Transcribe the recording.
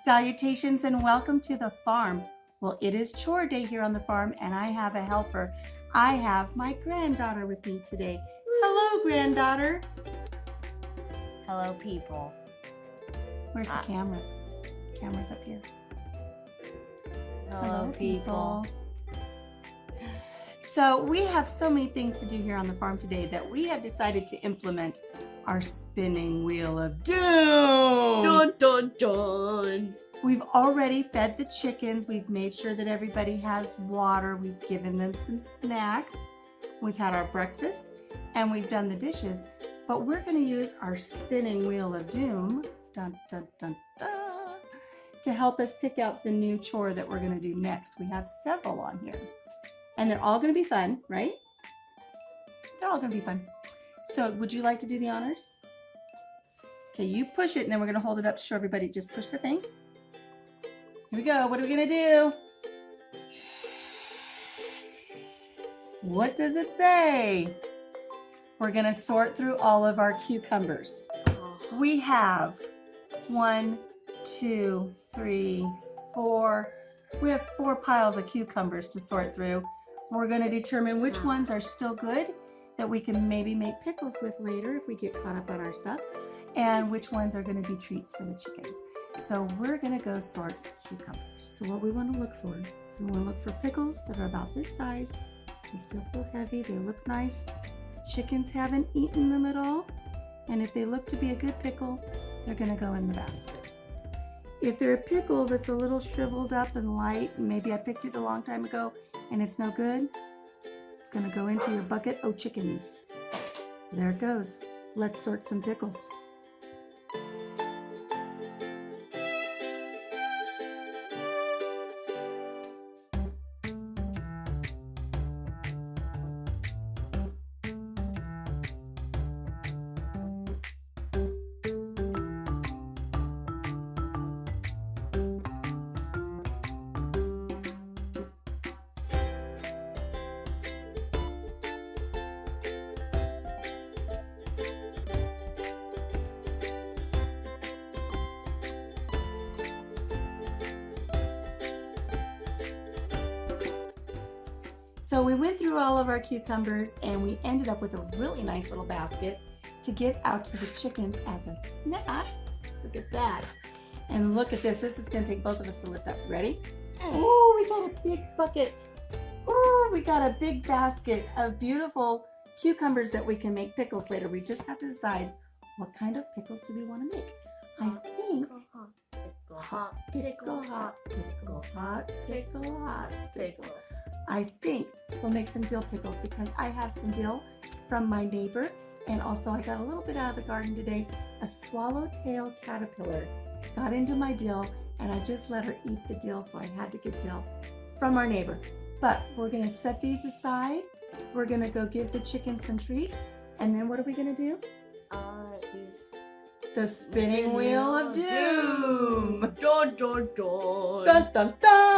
Salutations and welcome to the farm. Well, it is chore day here on the farm and I have a helper. I have my granddaughter with me today. Hello, granddaughter. Hello, people. Where's the camera? Camera's up here. Hello, people. So we have so many things to do here on the farm today that we have decided to implement our spinning wheel of doom. Dun, dun, dun. We've already fed the chickens. We've made sure that everybody has water. We've given them some snacks. We've had our breakfast and we've done the dishes. But we're going to use our spinning wheel of doom dun, dun, dun, dun, to help us pick out the new chore that we're going to do next. We have several on here. And they're all going to be fun, right? They're all going to be fun. So would you like to do the honors? Okay, you push it and then we're going to hold it up to show everybody. Just push the thing. Here we go. What are we going to do? What does it say? We're going to sort through all of our cucumbers. We have 1, 2, 3, 4. We have 4 piles of cucumbers to sort through. We're going to determine which ones are still good that we can maybe make pickles with later if we get caught up on our stuff, and which ones are going to be treats for the chickens. So we're going to go sort cucumbers. So what we want to look for is we want to look for pickles that are about this size. They still feel heavy. They look nice. The chickens haven't eaten them at all. And if they look to be a good pickle, they're going to go in the basket. If they're a pickle that's a little shriveled up and light, maybe I picked it a long time ago and it's no good, it's going to go into your bucket of chickens. There it goes. Let's sort some pickles. So we went through all of our cucumbers and we ended up with a really nice little basket to give out to the chickens as a snack. Look at that. And look at this. This is going to take both of us to lift up. Ready? Oh, we got a big bucket. Oh, we got a big basket of beautiful cucumbers that we can make pickles later. We just have to decide what kind of pickles do we want to make. I think hot pickle, hot pickle, hot pickle, hot pickle. I think we'll make some dill pickles because I have some dill from my neighbor, and also I got a little bit out of the garden today. A swallowtail caterpillar got into my dill and I just let her eat the dill, so I had to get dill from our neighbor. But we're going to set these aside. We're going to go give the chickens some treats, and then what are we going to do? The spinning wheel of doom. Dun, dun, dun. Dun, dun, dun.